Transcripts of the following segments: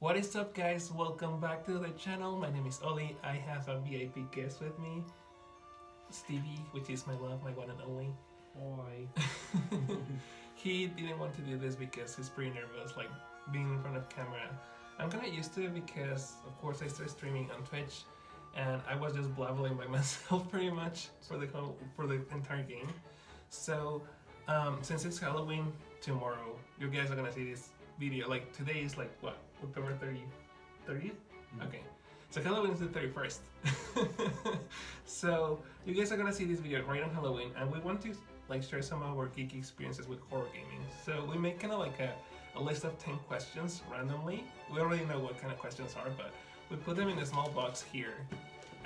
What is up, guys? Welcome back to the channel. My name is Oli. I have a VIP guest with me, Stevie, which is my love, my one and only. Why? He didn't want to do this because he's pretty nervous, like being in front of camera. I'm kind of used to it because, of course, I started streaming on Twitch, and I was just blabbering by myself pretty much for the entire game. So, since it's Halloween tomorrow, you guys are gonna see this video. Like today is like what, October 30th? Mm-hmm. Okay. So Halloween is the 31st. So you guys are gonna see this video right on Halloween, and we want to like share some of our geeky experiences with horror gaming. So we make kind of like a list of 10 questions randomly. We already know what kind of questions are, but we put them in a small box here.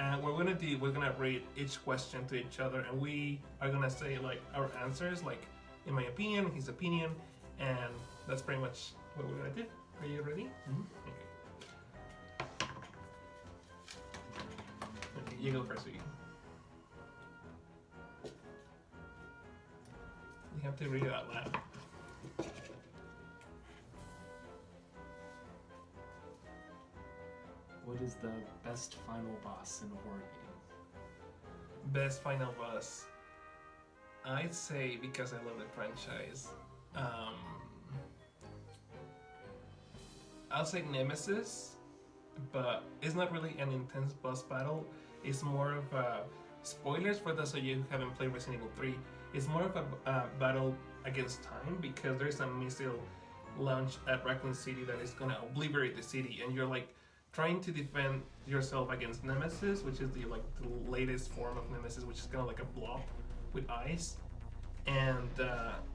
And what we're gonna rate each question to each other, and we are gonna say like our answers, like in my opinion, his opinion, and that's pretty much what we're gonna do. Are you ready? Mm-hmm. Okay, you go first, Vicky. You have to read it out loud. What is the best final boss in a horror game? Best final boss. I'd say, because I love the franchise, I'll say Nemesis, but it's not really an intense boss battle. It's more of a, spoilers for those of you who haven't played Resident Evil 3, it's more of a battle against time, because there's a missile launch at Raccoon City that is gonna obliterate the city, and you're like trying to defend yourself against Nemesis, which is the latest form of Nemesis, which is kind of like a blob with eyes, and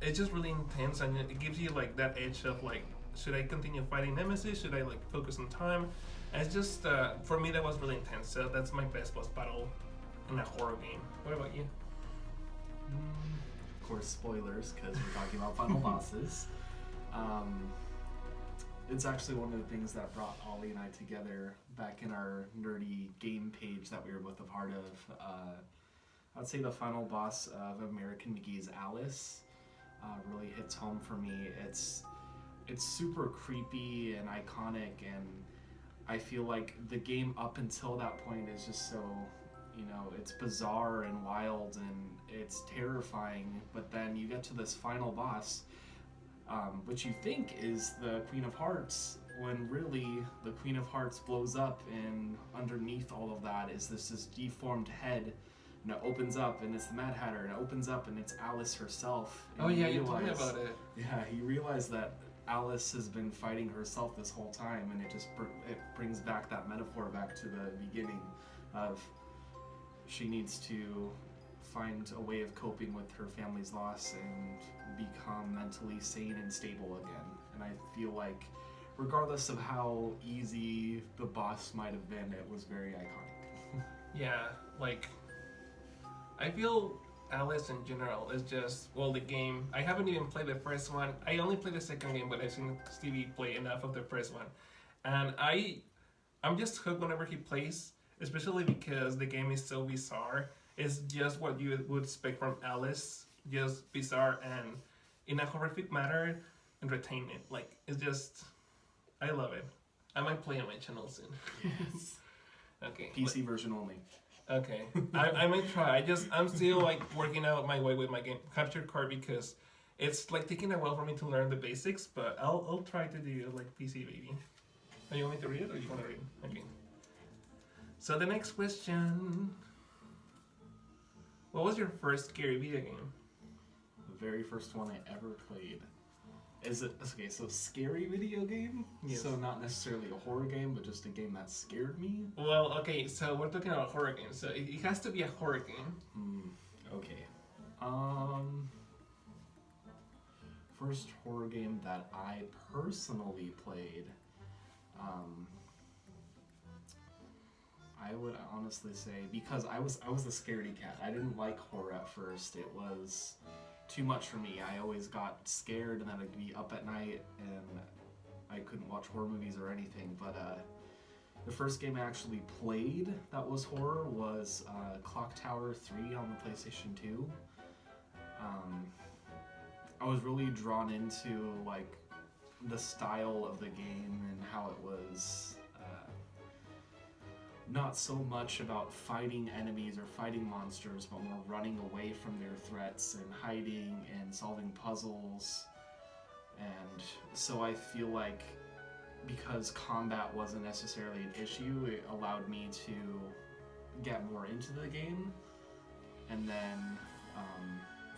it's just really intense, and it gives you like that edge of like, should I continue fighting Nemesis? Should I like focus on time? And it's just for me that was really intense. So that's my best boss battle in a horror game. What about you? Of course, spoilers, because we're talking about final bosses. It's actually one of the things that brought Ollie and I together back in our nerdy game page that we were both a part of. I'd say the final boss of American McGee's Alice really hits home for me. It's super creepy and iconic, and I feel like the game up until that point is just so, it's bizarre and wild and it's terrifying, but then you get to this final boss, which you think is the Queen of Hearts, when really the Queen of Hearts blows up, and underneath all of that is this deformed head, and it opens up and it's the Mad Hatter, and it opens up and it's Alice herself. And Oh yeah, you told me about it. Yeah, you realize that Alice has been fighting herself this whole time, and it brings back that metaphor back to the beginning of she needs to find a way of coping with her family's loss and become mentally sane and stable again. And I feel like regardless of how easy the boss might have been, it was very iconic. Yeah, like I feel Alice in general is just, well, the game, I haven't even played the first one. I only played the second game, but I've seen Stevie play enough of the first one, and I'm just hooked whenever he plays, especially because the game is so bizarre. It's just what you would expect from Alice, just bizarre and in a horrific manner, entertainment. Like, it's just, I love it. I might play on my channel soon. Yes. Okay. PC version only. Okay, I might try. I'm still like working out my way with my game capture card, because it's like taking a while for me to learn the basics. But I'll try to do like PC baby. Oh, you want me to read it, or you want to read it? Okay. So the next question: what was your first scary video game? The very first one I ever played. Is it okay? So scary video game. Yes. So not necessarily a horror game, but just a game that scared me. Well, okay. So we're talking about horror games. So it has to be a horror game. Okay. First horror game that I personally played. I would honestly say, because I was a scaredy cat. I didn't like horror at first. It was too much for me. I always got scared, and then I'd be up at night and I couldn't watch horror movies or anything. But the first game I actually played that was horror was Clock Tower 3 on the PlayStation 2. I was really drawn into like the style of the game and how it was not so much about fighting enemies or fighting monsters, but more running away from their threats and hiding and solving puzzles. And so I feel like because combat wasn't necessarily an issue, it allowed me to get more into the game. And then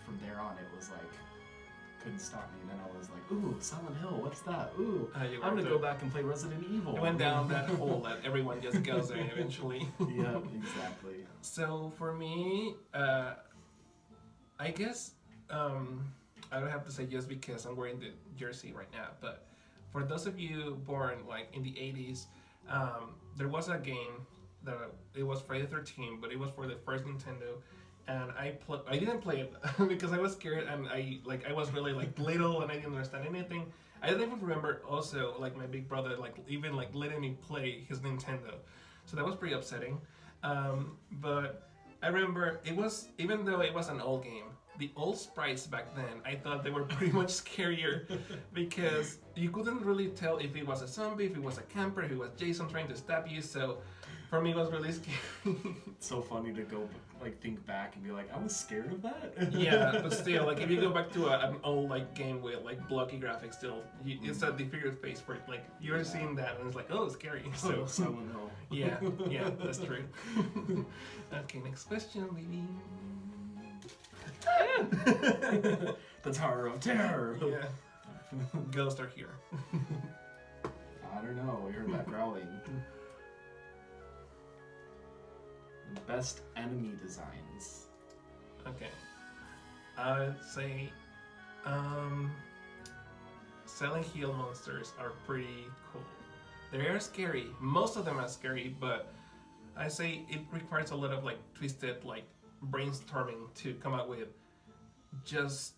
from there on, it was like, couldn't stop me. Then I was like, ooh, Silent Hill, what's that? Ooh, I'm gonna go back and play Resident Evil. It went down that hole that everyone just goes there eventually. Yeah, exactly. So for me, I guess I don't have to say just because I'm wearing the jersey right now, but for those of you born like in the 80s, there was a game that it was Friday the 13th, but it was for the first Nintendo. And I didn't play it because I was scared, and I was really like little and I didn't understand anything. I don't even remember also like my big brother even letting me play his Nintendo, so that was pretty upsetting. But I remember it was, even though it was an old game, the old sprites back then, I thought they were pretty much scarier because you couldn't really tell if it was a zombie, if it was a camper, if it was Jason trying to stab you. So for me, it was really scary. It's so funny to go think back and be like, I was scared of that. Yeah, but still, like if you go back to an old like game with like blocky graphics, still it's a defigured face for it. Like you're seeing that and it's like, oh, it's scary. So Silent Hill. Yeah, that's true. Okay, next question, baby. The Tower of Terror. Yeah, ghosts are here. I don't know. We heard that growling. Best enemy designs. Okay, I'd say Silent Hill monsters are pretty cool. They are scary. Most of them are scary, but I say it requires a lot of like twisted like brainstorming to come up with just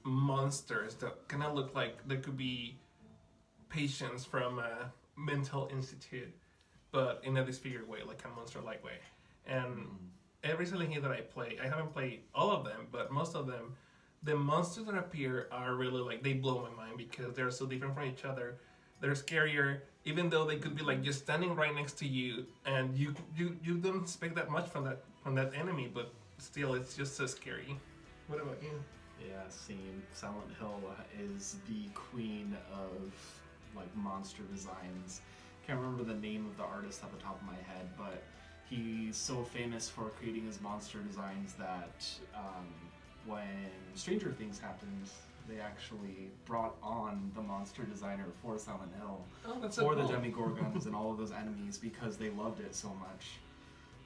monsters that kind of look like they could be patients from a mental institute, but in a disfigured way, like a monster-like way. And every Silent Hill that I play, I haven't played all of them, but most of them, the monsters that appear are really like, they blow my mind because they're so different from each other. They're scarier, even though they could be like just standing right next to you, and you don't expect that much from that enemy, but still, it's just so scary. What about you? Yeah, same. Silent Hill is the queen of like monster designs. Can't remember the name of the artist at the top of my head, but he's so famous for creating his monster designs that when Stranger Things happened, they actually brought on the monster designer for Silent Hill, that's for so cool. the Demogorgons and all of those enemies because they loved it so much.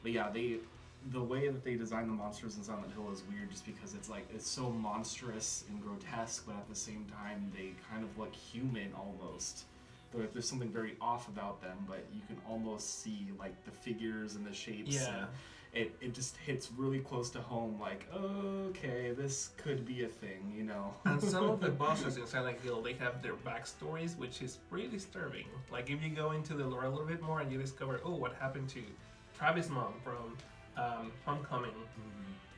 But yeah, the way that they design the monsters in Silent Hill is weird just because it's so monstrous and grotesque, but at the same time they kind of look human almost. There's something very off about them, but you can almost see like the figures and the shapes. Yeah. And it just hits really close to home, like, okay, this could be a thing, you know. And some of the bosses in Silent Hill, they have their backstories, which is pretty disturbing. Like if you go into the lore a little bit more and you discover, oh, what happened to Travis' mom from Homecoming,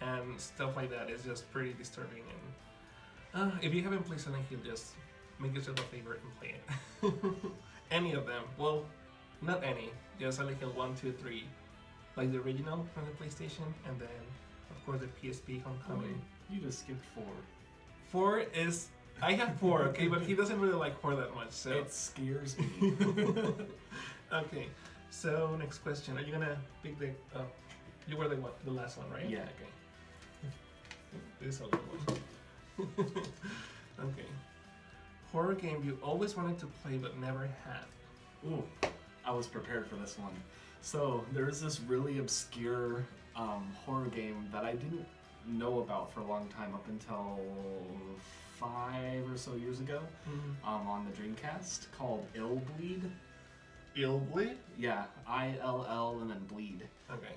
and stuff like that is just pretty disturbing. And if you haven't played Silent Hill, just make yourself a favor and play it. Any of them. Well, not any. Just Silent Hill 1, 2, 3. Like the original from the PlayStation, and then, of course, the PSP Homecoming. You just skipped 4. 4 is... I have 4, okay, but he doesn't really like 4 that much, so... It scares me. Okay, so next question. Are you gonna pick the... you were the last one, right? Yeah. Okay. This is a good one. Okay. Horror game you always wanted to play but never had. Ooh, I was prepared for this one. So there's this really obscure horror game that I didn't know about for a long time up until 5 or so years ago on the Dreamcast called Ill Bleed. Ill Bleed? Yeah, ILL and then Bleed. Okay.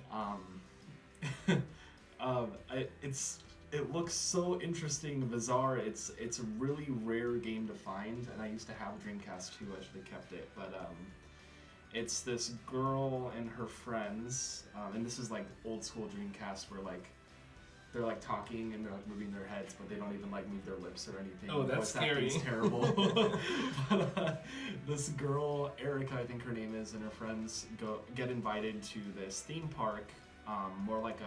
It looks so interesting and bizarre. It's a really rare game to find, and I used to have a Dreamcast too. I should have kept it, but it's this girl and her friends, and this is like old school Dreamcast where like they're like talking and they're like moving their heads, but they don't even like move their lips or anything. Oh, that's Voice scary. acting's terrible. But this girl, Erica, I think her name is, and her friends get invited to this theme park, more like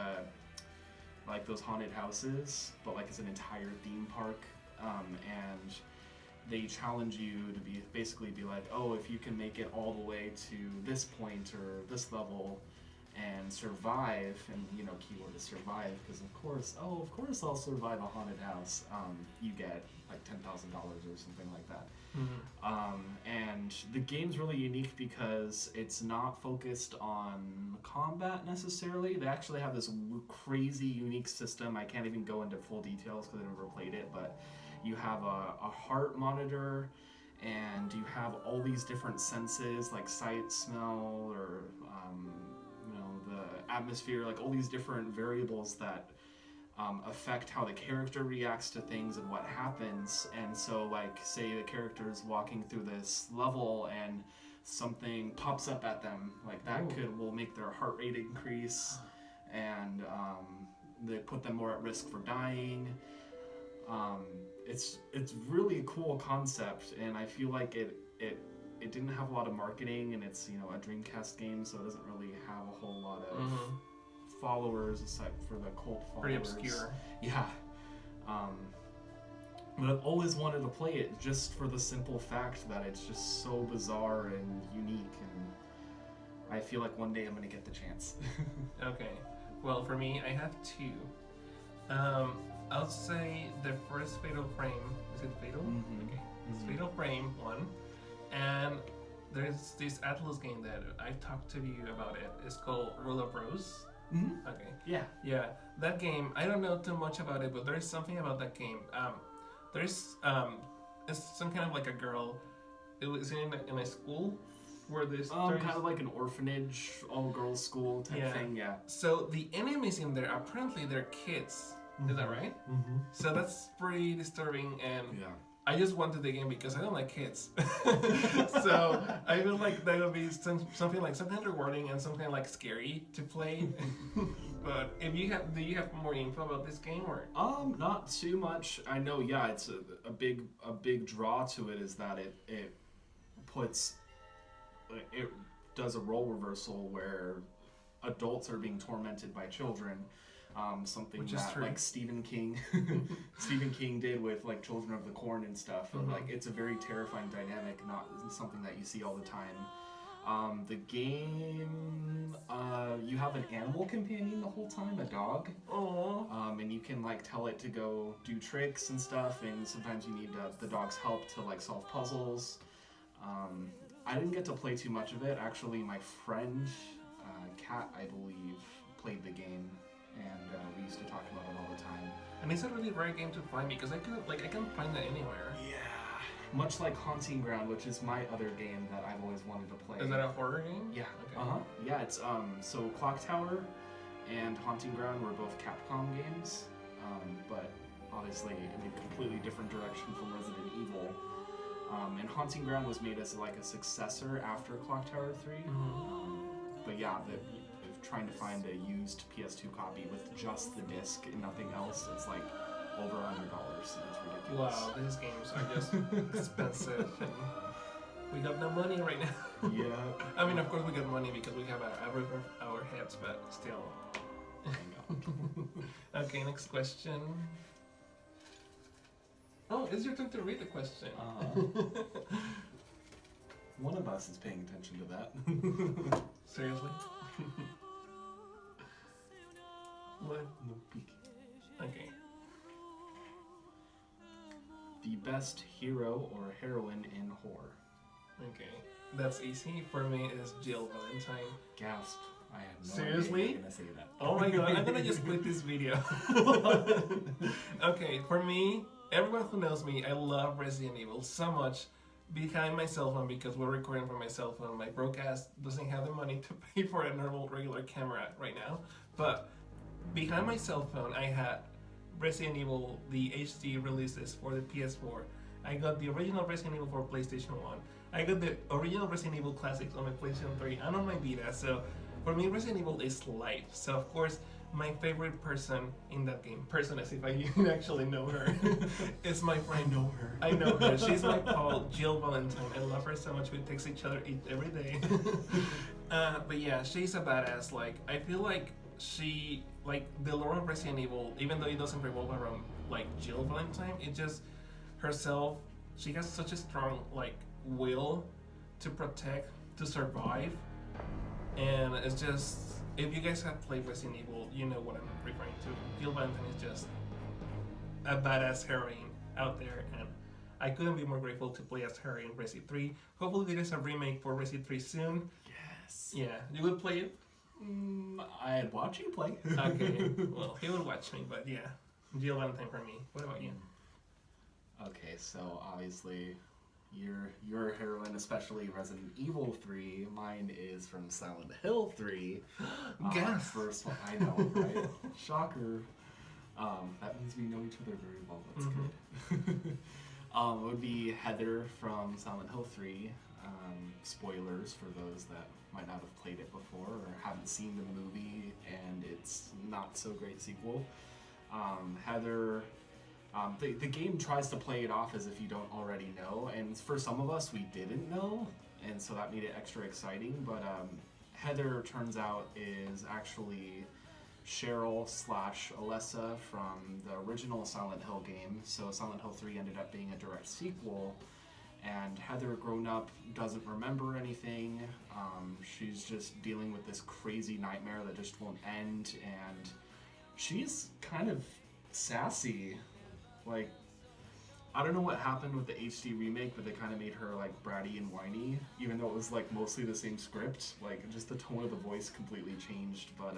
those haunted houses, but like it's an entire theme park, and they challenge you to basically be like, oh, if you can make it all the way to this point or this level and survive, and keyword is survive, because of course I'll survive a haunted house, you get like $10,000 or something like that. And the game's really unique because it's not focused on combat necessarily. They actually have this crazy unique system. I can't even go into full details because I never played it, but you have a heart monitor, and you have all these different senses like sight, smell, or the atmosphere, like all these different variables that affect how the character reacts to things and what happens. And so, like, say the character is walking through this level and something pops up at them, like that will make their heart rate increase, and they put them more at risk for dying. It's really a cool concept, and I feel like it didn't have a lot of marketing, and it's a Dreamcast game, so it doesn't really have a whole lot of followers aside for the cult followers. Pretty obscure. Yeah. But I've always wanted to play it just for the simple fact that it's just so bizarre and unique, and I feel like one day I'm gonna get the chance. Okay. Well, for me, I have two. I'll say the first Fatal Frame. Is it Fatal? Mm-hmm. Okay. It's Fatal Frame 1. And there's this Atlas game that I've talked to you about it. It's called Rule of Rose. Mm-hmm. Okay. Yeah. Yeah. That game, I don't know too much about it, but there's something about that game. There's it's some kind of like a girl. It was in a school where this kind of like an orphanage, all-girls school type thing. Yeah. So the enemies in there, apparently they're kids. Is that right? Mm-hmm. So that's pretty disturbing, and Yeah. I just wanted the game because I don't like kids. So I feel like that would be something rewarding and something like scary to play. But do you have more info about this game, or? Not too much. I know, yeah, it's a big draw to it is that it does a role reversal where adults are being tormented by children. Something Which that is true. like Stephen King did with like Children of the Corn and stuff. And like it's a very terrifying dynamic, not something that you see all the time. The game, you have an animal companion the whole time, a dog. Aww. And you can like tell it to go do tricks and stuff, and sometimes you need the dog's help to like solve puzzles. I didn't get to play too much of it. Actually, my friend, Kat, I believe, played the game. And we used to talk about it all the time. And it's a really rare game to find because I can't find it anywhere. Yeah. Much like Haunting Ground, which is my other game that I've always wanted to play. Is that a horror game? Yeah. Okay. Yeah, it's so Clock Tower and Haunting Ground were both Capcom games, but obviously in a completely different direction from Resident Evil. And Haunting Ground was made as like a successor after Clock Tower 3. But yeah, trying to find a used PS2 copy with just the disc and nothing else, it's like over $100, and it's ridiculous. Wow, these games are just expensive, and we got no money right now. Yeah. I mean, of course we got money because we have a roof over our heads, but still. Okay, next question. Oh, it's your turn to read the question. One of us is paying attention to that. Seriously? What? No peek. Okay. The best hero or heroine in horror. Okay. That's easy. For me, it's Jill Valentine. Gasp. I had no Seriously? idea you were gonna say that. Oh my god, I'm gonna just quit this video. Okay, for me, everyone who knows me, I love Resident Evil so much. Behind my cell phone, because we're recording from my cell phone, my broadcast doesn't have the money to pay for a normal regular camera right now. But behind my cell phone, I had Resident Evil, the HD releases for the PS4. I got the original Resident Evil for PlayStation 1. I got the original Resident Evil classics on my PlayStation 3 and on my Vita. So For me, Resident Evil is life. So of course, my favorite person in that game, person as if I actually know her, is my friend. I know her. She's my pal, Jill Valentine. I love her so much. We text each other every day. But yeah, she's a badass. Like, I feel like she, like, the lore of Resident Evil, even though it doesn't revolve around, like, Jill Valentine, it just, herself, she has such a strong, like, will to protect, to survive. And it's just, if you guys have played Resident Evil, you know what I'm referring to. Jill Valentine is just a badass heroine out there, and I couldn't be more grateful to play as her in Resi 3. Hopefully there is a remake for Resi 3 soon. Yes. Yeah, you would play it? I'd watch you play. Okay, well, he would watch me, but yeah. Jill Valentine for me. What about you? Okay, so obviously your heroine, especially Resident Evil 3. Mine is from Silent Hill 3. Guess. First one, I know, right? Shocker. That means we know each other very well. That's good. It would be Heather from Silent Hill 3. Spoilers for those that might not have played it before or haven't seen the movie and it's not so great sequel. Heather, the game tries to play it off as if you don't already know, and for some of us we didn't know, and so that made it extra exciting. But Heather, turns out, is actually Cheryl / Alessa from the original Silent Hill game. So Silent Hill 3 ended up being a direct sequel, and Heather, grown up, doesn't remember anything. She's just dealing with this crazy nightmare that just won't end, and she's kind of sassy. Like, I don't know what happened with the HD remake, but they kind of made her like bratty and whiny, even though it was like mostly the same script. Like, just the tone of the voice completely changed. But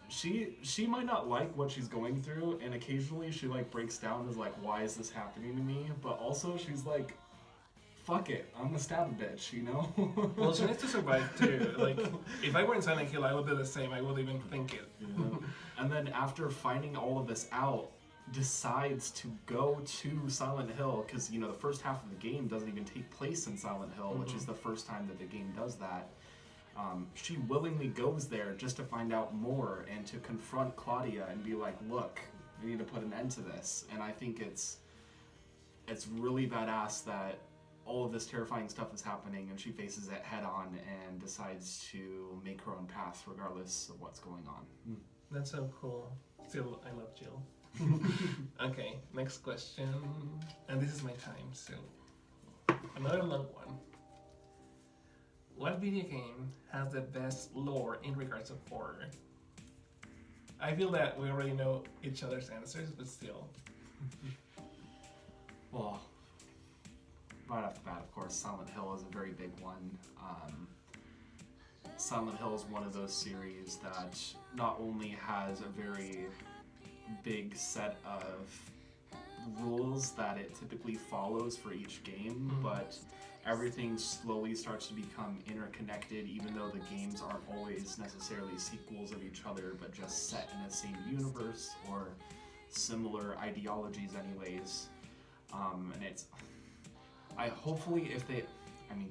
she might not like what she's going through, and occasionally she like breaks down and is like, why is this happening to me? But also she's like, fuck it, I'm gonna stab a bitch, you know? Well, she needs to survive too. Like, if I were in Silent Hill, I would do the same. I would even think it. Yeah. And then after finding all of this out, decides to go to Silent Hill, because, you know, the first half of the game doesn't even take place in Silent Hill, which is the first time that the game does that. She willingly goes there just to find out more and to confront Claudia and be like, look, we need to put an end to this. And I think it's really badass that all of this terrifying stuff is happening and she faces it head on and decides to make her own path regardless of what's going on. That's so cool. Still, I love Jill. Okay, next question. And this is my time, so another long one. What video game has the best lore in regards of horror? I feel that we already know each other's answers, but still. Well, right off the bat, of course, Silent Hill is a very big one. Silent Hill is one of those series that not only has a very big set of rules that it typically follows for each game, but everything slowly starts to become interconnected, even though the games aren't always necessarily sequels of each other, but just set in the same universe or similar ideologies anyways. And it's, hopefully if they,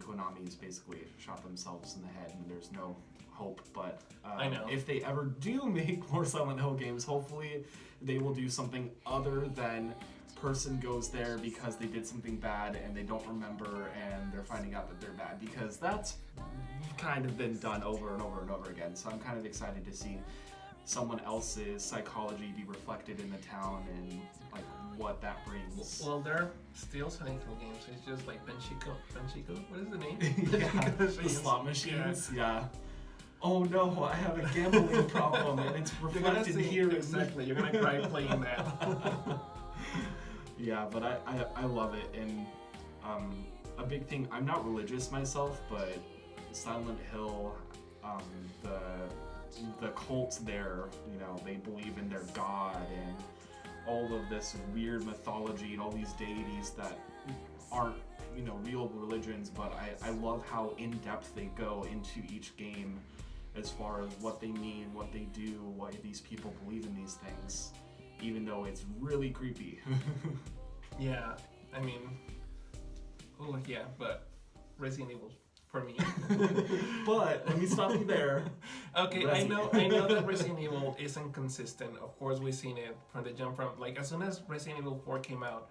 Konami's basically shot themselves in the head and there's no hope, but I know. if they ever do make more Silent Hill games, hopefully they will do something other than person goes there because they did something bad and they don't remember and they're finding out that they're bad, because that's kind of been done over and over and over again. So I'm kind of excited to see someone else's psychology be reflected in the town and like what that brings. Well, there are still Silent Hill games. It's just like Benchico. What is the name? Yeah, the slot machines. Yeah. Oh no, I have a gambling problem and it's reflected here. Exactly, you're gonna cry playing that. Yeah, but I love it, and a big thing, I'm not religious myself, but Silent Hill, the cult there, you know, they believe in their god and all of this weird mythology and all these deities that aren't, you know, real religions, but I love how in-depth they go into each game as far as what they mean, what they do, why these people believe in these things, even though it's really creepy. Yeah, I mean, oh yeah, but Resident Evil for me. But let me stop you there. Okay, I know that Resident Evil isn't consistent. Of course, we've seen it from the jump from like as soon as Resident Evil 4 came out,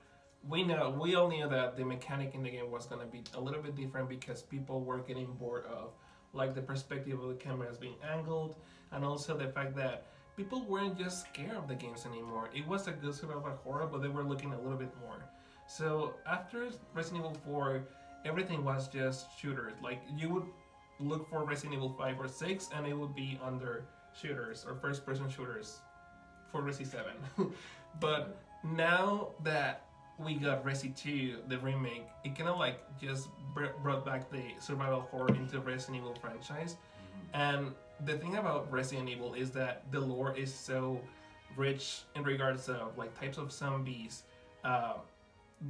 we all knew that the mechanic in the game was gonna be a little bit different because people were getting bored of like the perspective of the cameras being angled, and also the fact that people weren't just scared of the games anymore. It was a good survival horror, but they were looking a little bit more. So after Resident Evil 4, everything was just shooters. Like you would look for Resident Evil 5 or 6 and it would be under shooters or first person shooters for Resi 7. But now that we got Resi 2, the remake, it kind of like just brought back the survival horror into Resident Evil franchise. And the thing about Resident Evil is that the lore is so rich in regards of like types of zombies,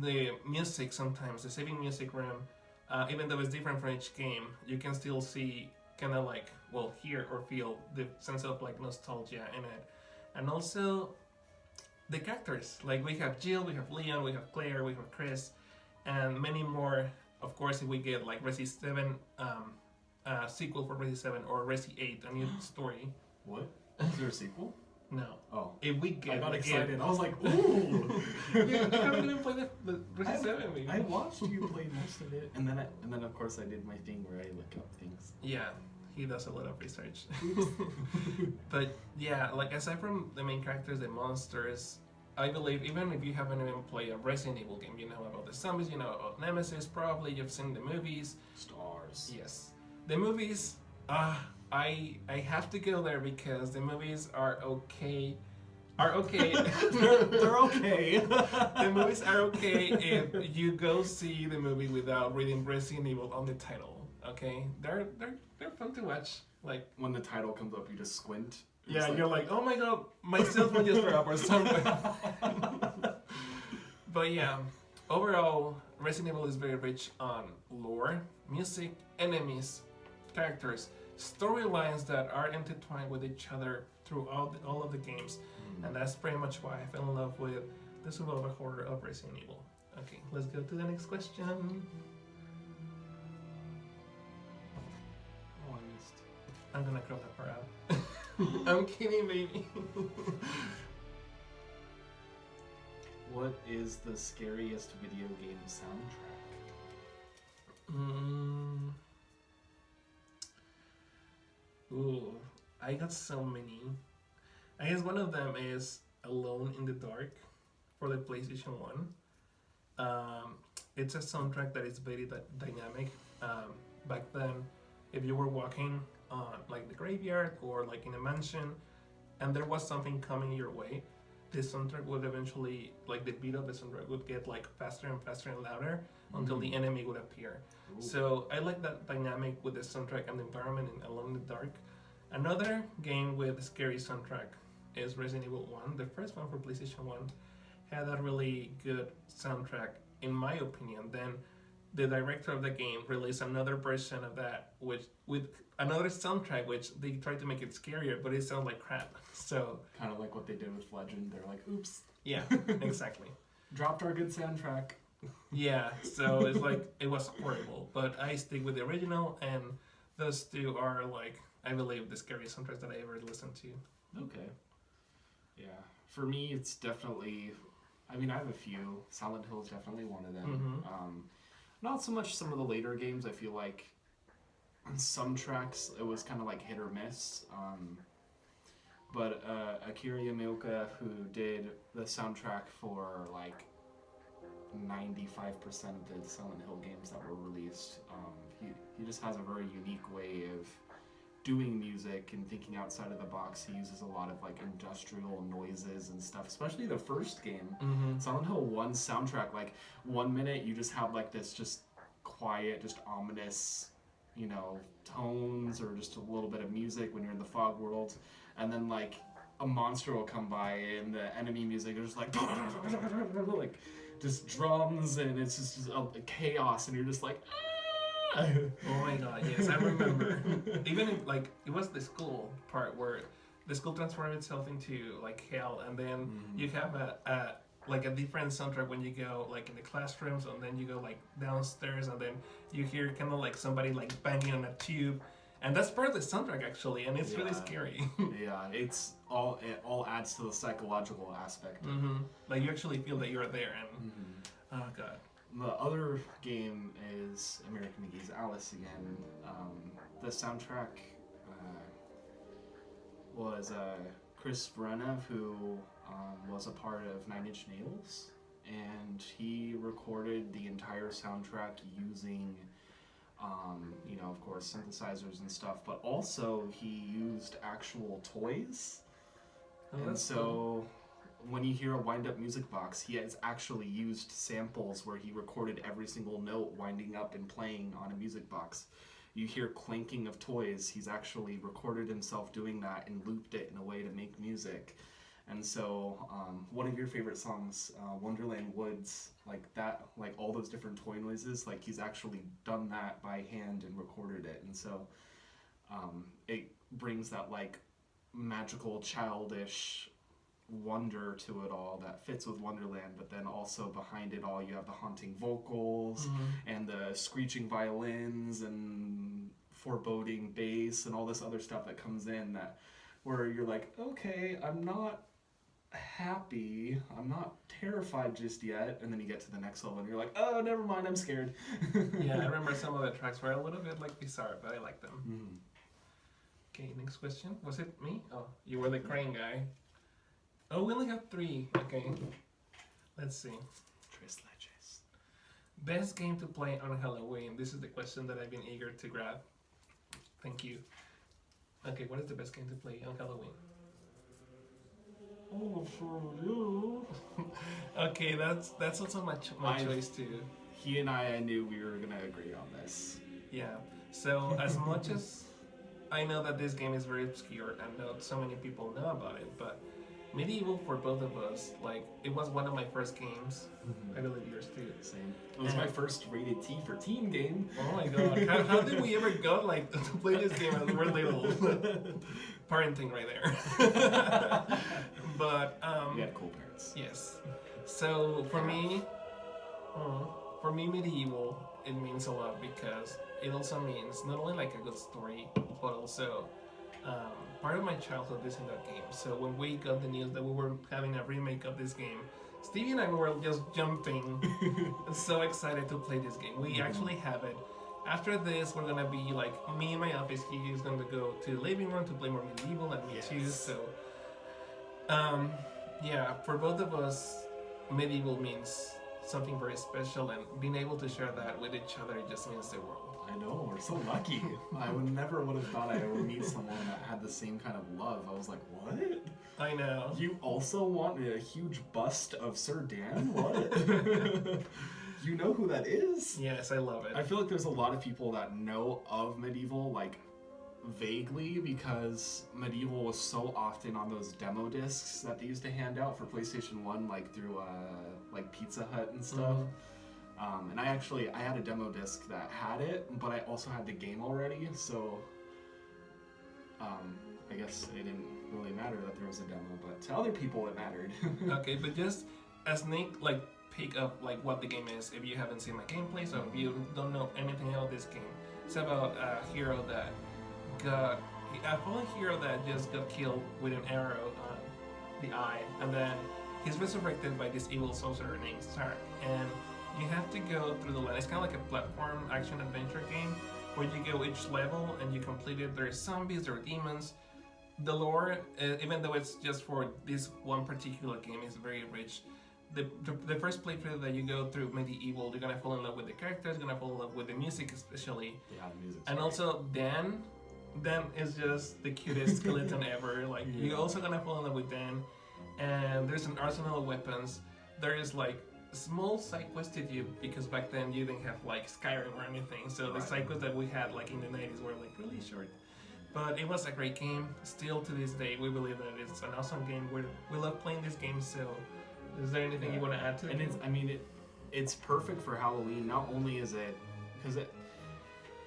the music sometimes, the saving music room, even though it's different from each game, you can still see kind of like, well, hear or feel the sense of like nostalgia in it. And also the characters, like we have Jill, we have Leon, we have Claire, we have Chris, and many more. Of course, if we get like Resi 7, sequel for Resi 7 or Resi 8, a new story. What? Is there a sequel? No. Oh. If we get, I got like, excited. I was like, ooh! You haven't even played the Resi 7, maybe. I watched you play most of it. And then of course I did my thing where I look up things. Yeah, he does a lot of research. But yeah, like aside from the main characters, the monsters, I believe even if you haven't even played a Resident Evil game, you know about the zombies, you know about Nemesis, probably you've seen the movies. Stars. Yes. The movies, I have to go there because the movies are okay. They're okay. The movies are okay if you go see the movie without reading Resident Evil on the title. Okay, they're fun to watch. Like when the title comes up, you just squint. Yeah, you're like, oh my god, my cell phone just went up or something. But yeah, overall, Resident Evil is very rich on lore, music, enemies, characters, storylines that are intertwined with each other throughout all of the games. And that's pretty much why I fell in love with the survival horror of Resident Evil. Okay, let's go to the next question. Oh, I missed. I'm gonna crop that part out. I'm kidding, baby. What is the scariest video game soundtrack? Ooh, I got so many. I guess one of them is Alone in the Dark for the PlayStation 1. It's a soundtrack that is very dynamic. Back then, if you were walking on like the graveyard or like in a mansion and there was something coming your way, the soundtrack would eventually, like the beat of the soundtrack would get like faster and faster and louder until the enemy would appear. Ooh. So I like that dynamic with the soundtrack and the environment in Alone in the Dark. Another game with a scary soundtrack is Resident Evil 1. The first one for PlayStation 1 had a really good soundtrack, in my opinion. Then the director of the game released another version of that, which with another soundtrack, which they tried to make it scarier, but it sounded like crap. So kind of like what they did with Legend. They're like, oops. Yeah, exactly. Dropped our good soundtrack. Yeah, so it's like it was horrible. But I stick with the original, and those two are like, I believe, the scariest soundtracks that I ever listened to. Okay. Yeah, for me, it's definitely. I mean, I have a few. Silent Hill is definitely one of them. Not so much some of the later games. I feel like on some tracks it was kind of like hit or miss. But Akira Yamaoka, who did the soundtrack for like 95% of the Silent Hill games that were released, he just has a very unique way of doing music and thinking outside of the box. He uses a lot of like industrial noises and stuff, especially the first game. Silent Hill 1 soundtrack, like 1 minute you just have like this just quiet, just ominous, you know, tones or just a little bit of music when you're in the fog world, and then like a monster will come by and the enemy music is just like like just drums, and it's just a chaos, and you're just like Oh my god, yes, I remember. Even if, like, it was the school part where the school transformed itself into like hell, and then you have like a different soundtrack when you go like in the classrooms, and then you go like downstairs, and then you hear kind of like somebody like banging on a tube, and that's part of the soundtrack actually, and it's really scary. Yeah, it all adds to the psychological aspect. Like you actually feel that you're there, and oh god. The other game is American McGee's Alice again. The soundtrack was Chris Brenev, who was a part of Nine Inch Nails, and he recorded the entire soundtrack using, of course, synthesizers and stuff, but also he used actual toys. And so cool. When you hear a wind-up music box, he has actually used samples where he recorded every single note winding up and playing on a music box. You hear clanking of toys, he's actually recorded himself doing that and looped it in a way to make music. And so one of your favorite songs, Wonderland Woods, like that, like all those different toy noises, like he's actually done that by hand and recorded it. And so it brings that like magical, childish wonder to it all that fits with Wonderland, but then also behind it all you have the haunting vocals and the screeching violins and foreboding bass and all this other stuff that comes in that where you're like, okay, I'm not happy, I'm not terrified just yet, and then you get to the next level and you're like, oh, never mind, I'm scared. Yeah, I remember some of the tracks were a little bit like bizarre, but I like them. Okay, next question. Was it me? Oh, you were the crane guy. Oh, we only have 3. Okay. Let's see. Tres leches. Best game to play on Halloween. This is the question that I've been eager to grab. Thank you. Okay, what is the best game to play on Halloween? Oh, for you. Okay, that's also my choice too. He and I knew we were gonna agree on this. Yeah. So as much as I know that this game is very obscure and not so many people know about it, but Medieval for both of us, like it was one of my first games. I believe yours too. Same. It was my first rated T for teen game. Oh my god! How did we ever go like to play this game when we were little? Parenting right there. But we had cool parents. Yes. So for me, Medieval it means a lot because it also means not only like a good story, but also. Part of my childhood is in that game. So when we got the news that we were having a remake of this game, Stevie and I were just jumping and so excited to play this game. We actually have it. After this, we're gonna be like me in my office. He is gonna go to the living room to play more Medieval and me too. So, yeah, for both of us, Medieval means something very special, and being able to share that with each other just means the world. I know, we're so lucky. I never would have thought I would meet someone that had the same kind of love. I was like, what? I know. You also want a huge bust of Sir Dan? What? You know who that is? Yes, I love it. I feel like there's a lot of people that know of Medieval, like, vaguely, because Medieval was so often on those demo discs that they used to hand out for PlayStation 1, like, through, like, Pizza Hut and stuff. And I had a demo disc that had it, but I also had the game already, so I guess it didn't really matter that there was a demo, but to other people it mattered. Okay, but just as Nick, like, pick up like what the game is, if you haven't seen my gameplay, so if you don't know anything about this game, it's about a hero that a fallen hero that just got killed with an arrow on the eye, and then he's resurrected by this evil sorcerer named Stark, and you have to go through the land. It's kind of like a platform action adventure game where you go each level and you complete it. There are zombies, there are demons. The lore, even though it's just for this one particular game, is very rich. The first playthrough that you go through Medieval, you're gonna fall in love with the characters, you're gonna fall in love with the music especially. Yeah, the music's and great. Also Dan is just the cutest skeleton ever. Like you're also gonna fall in love with Dan. And there's an arsenal of weapons. There is like small side quests to do because back then you didn't have like Skyrim or anything, so the side quests that we had like in the 90s were like really short. But it was a great game. Still to this day, we believe that it's an awesome game. We love playing this game. So, is there anything you want to add to it? And it's perfect for Halloween. Not only is it because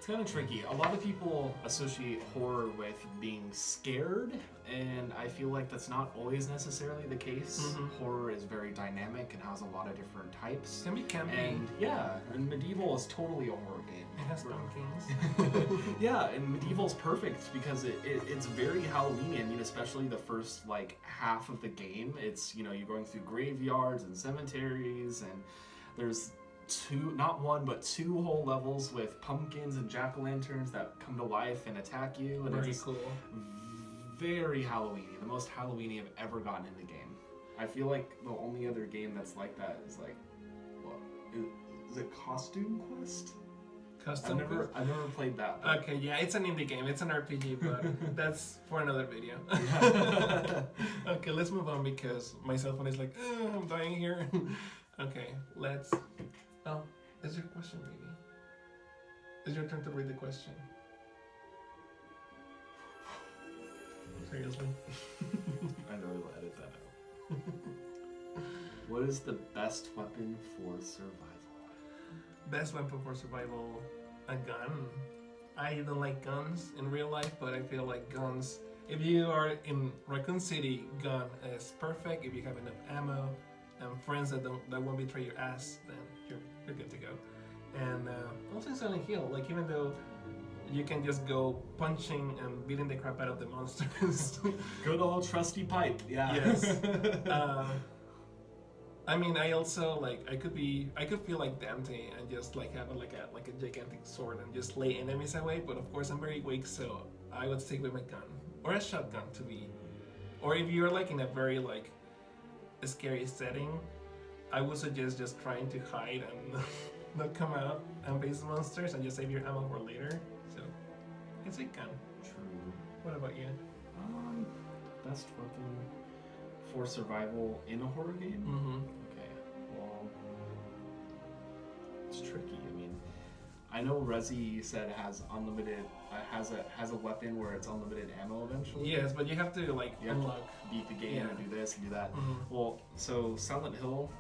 It's kind of tricky. A lot of people associate horror with being scared, and I feel like that's not always necessarily the case. Horror is very dynamic and has a lot of different types. Can be campy. And yeah, and Medieval is totally a horror game. It has pumpkins. Yeah, and Medieval's perfect because it's very Halloweeny. I mean, especially the first like half of the game. It's, you know, you're going through graveyards and cemeteries, and there's not one but two whole levels with pumpkins and jack-o'-lanterns that come to life and attack you. And Very it's cool. very Halloweeny. The most Halloweeny I've ever gotten in the game. I feel like the only other game that's like that is like, what is it? Costume Quest? Custom Quest? I've never played that. But... Okay, yeah, it's an indie game. It's an RPG, but that's for another video. Okay, let's move on because my cell phone is like, I'm dying here. Okay, let's... Oh, is your question, maybe? It's your turn to read the question. Seriously? I know we'll edit that out. What is the best weapon for survival? Best weapon for survival, a gun. I don't like guns in real life, but I feel like guns, if you are in Raccoon City, gun is perfect. If you have enough ammo and friends that won't betray your ass, then you're good to go. And also in Silent Hill, like even though you can just go punching and beating the crap out of the monsters. Good old trusty pipe, yeah. Yes. I mean, I also like I could feel like Dante and just like have a gigantic sword and just lay enemies away. But of course, I'm very weak, so I would stick with my gun or a shotgun to be. Or if you're like in a very like a scary setting, I would suggest just trying to hide and not come out and face the monsters and just save your ammo for later. So it's a gun. True. What about you? Best weapon for survival in a horror game? Mm-hmm. Okay, well, it's tricky. I mean, I know Resi said has unlimited, has a weapon where it's unlimited ammo eventually. Yes, but you have to like You have to unlock. beat the game and do this and do that. Mhm. Well, so Silent Hill,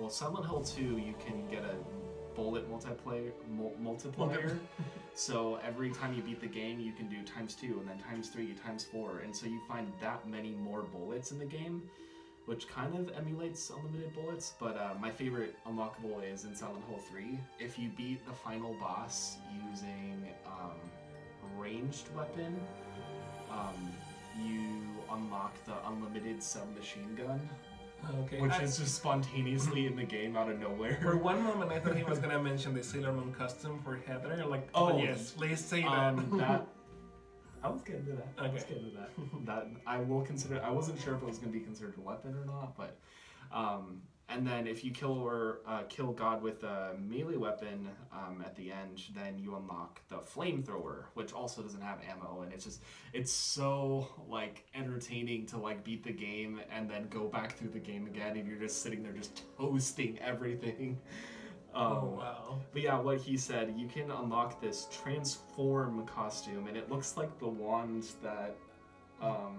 Silent Hill 2, you can get a bullet multiplier. So every time you beat the game, you can do ×2, and then ×3, ×4, and so you find that many more bullets in the game, which kind of emulates unlimited bullets. But my favorite unlockable is in Silent Hill 3. If you beat the final boss using ranged weapon, you unlock the unlimited submachine gun. Okay. Which is just spontaneously in the game out of nowhere. For one moment, I thought he was gonna mention the Sailor Moon custom for Heather. Like, oh yes, please say that. that. I was getting to that. Okay. I was getting to that. That I will consider. I wasn't sure if it was going to be considered a weapon or not, but. And then if you kill God with a melee weapon at the end, then you unlock the flamethrower, which also doesn't have ammo, and it's so like entertaining to like beat the game and then go back through the game again, and you're just sitting there just toasting everything. Oh wow. But yeah, what he said, you can unlock this transform costume, and it looks like the wand that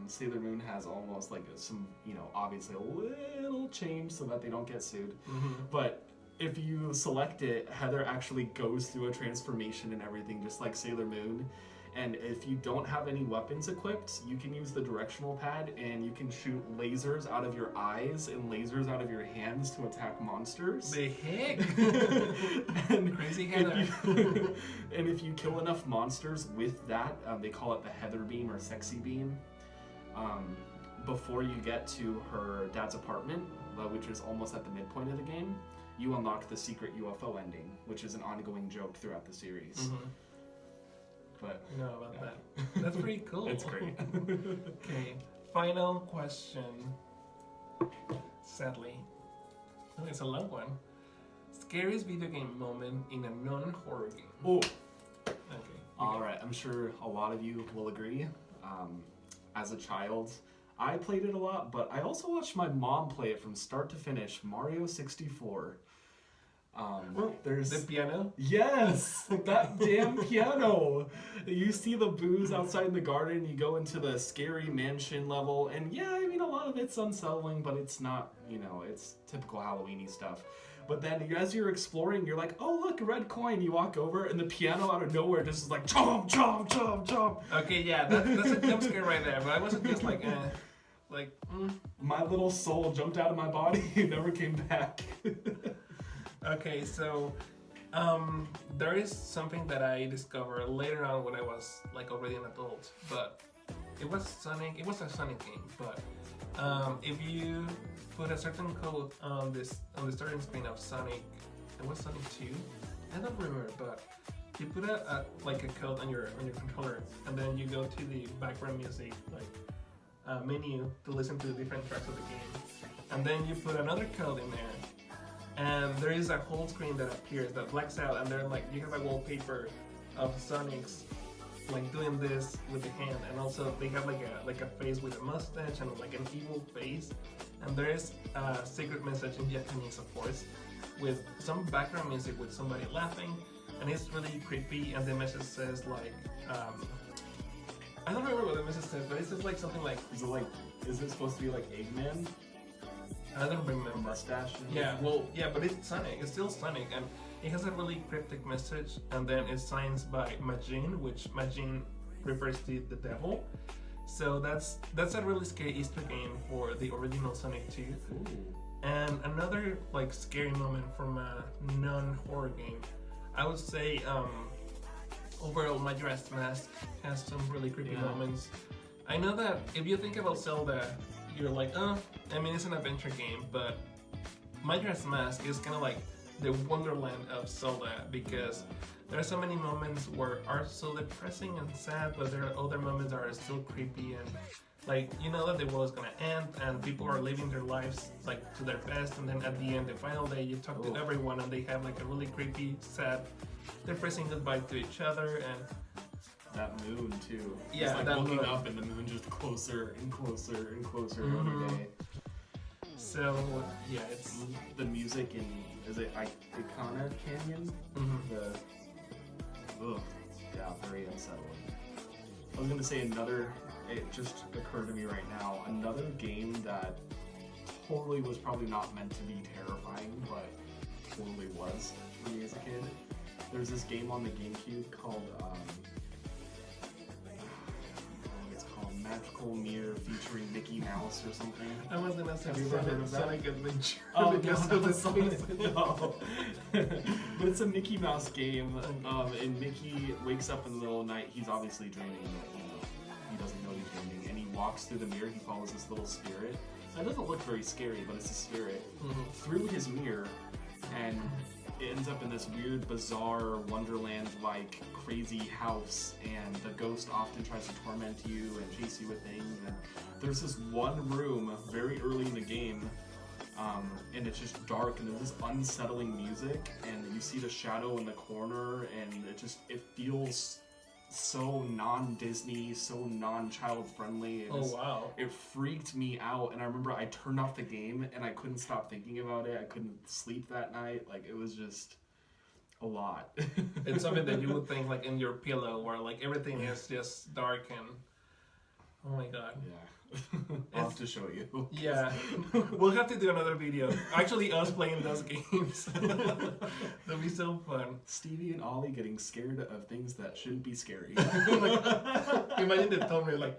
Sailor Moon has, almost like some, obviously a little change so that they don't get sued. Mm-hmm. But if you select it, Heather actually goes through a transformation and everything, just like Sailor Moon. And if you don't have any weapons equipped, you can use the directional pad, and you can shoot lasers out of your eyes and lasers out of your hands to attack monsters. The heck? And crazy Heather. And if you kill enough monsters with that, they call it the Heather beam or sexy beam. Before you get to her dad's apartment, which is almost at the midpoint of the game, you unlock the secret UFO ending, which is an ongoing joke throughout the series. Mm-hmm. But I know about that. That's pretty cool. It's great. Okay, final question. Sadly, it's a long one. Scariest video game moment in a non-horror game. Oh. Okay. All right. I'm sure a lot of you will agree. As a child, I played it a lot, but I also watched my mom play it from start to finish. Mario 64. There's the piano. Yes, that damn piano. You see the booze outside in the garden. You go into the scary mansion level, and yeah, I mean a lot of it's unsettling, but it's not. It's typical Halloweeny stuff. But then as you're exploring, you're like, oh look, a red coin. You walk over, and the piano out of nowhere just is like chomp, chomp, chomp, chomp. Okay, yeah, that's a jump scare right there. But I wasn't just like, My little soul jumped out of my body and never came back. Okay, so there is something that I discovered later on when I was like already an adult, but it was Sonic. It was a Sonic game, but if you put a certain code on the starting screen of Sonic, it was Sonic 2. I don't remember, but you put a code on your controller, and then you go to the background music menu to listen to the different tracks of the game, and then you put another code in there, and there is a whole screen that appears that blacks out, and then like you have a wallpaper of Sonic's like doing this with the hand, and also they have like a face with a mustache and like an evil face, and there is a secret message in Japanese, of course, with some background music with somebody laughing, and it's really creepy. And the message says like I don't remember what the message says, but it says like something like, is it supposed to be like Eggman? I don't remember. Mustache? Yeah, well, yeah, but it's Sonic. It's still Sonic, and it has a really cryptic message. And then it's signed by Majin, which Majin refers to the devil. So that's a really scary Easter game for the original Sonic 2. Ooh. And another like scary moment from a non-horror game, I would say overall Majora's Mask has some really creepy moments. I know that if you think about Zelda, you're like, I mean, it's an adventure game, but Majora's Mask is kind of like the wonderland of Zelda, because there are so many moments where are so depressing and sad, but there are other moments that are still creepy, and like, you know that the world is gonna end and people are living their lives like to their best, and then at the end, the final day, you talk to everyone and they have like a really creepy, sad, depressing goodbye to each other. And that moon too. Yeah, it's like that looking moon. up and the moon just closer and closer and closer Mhm. every day. So yeah, it's The music in, is it Icona Canyon? Very unsettling. I was gonna say it just occurred to me right now, another game that totally was probably not meant to be terrifying, but totally was for me as a kid. There's this game on the GameCube called it's called Magical Mirror featuring Mickey Mouse or something. I was gonna say Have you ever heard of that? Sonic Adventure. Oh, because no, of the Sonic. No. But it's a Mickey Mouse game, and Mickey wakes up in the middle of the night. He's obviously dreaming, but he doesn't know he's dreaming. And he walks through the mirror. He follows this little spirit. It doesn't look very scary, but it's a spirit through his mirror, and it ends up in this weird, bizarre, Wonderland-like, crazy house. And the ghost often tries to torment you and chase you with things. And there's this one room very early in the game. And it's just dark, and there's this unsettling music, and you see the shadow in the corner, and it feels so non-Disney, so non-child friendly. Wow. It freaked me out, and I remember I turned off the game, and I couldn't stop thinking about it. I couldn't sleep that night. Like, it was just a lot. It's something that you would think like in your pillow, where like everything is just dark and oh my god. Yeah. I'll have to show you. Yeah, we'll have to do another video. Actually, us playing those games. That'll be so fun. Stevie and Ollie getting scared of things that shouldn't be scary. Imagine the thumbnail like.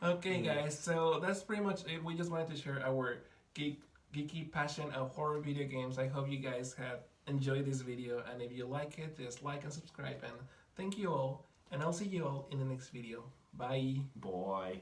Okay, guys. So that's pretty much it. We just wanted to share our geeky passion of horror video games. I hope you guys have enjoyed this video, and if you like it, just like and subscribe. And thank you all, and I'll see you all in the next video. Bye. Boy.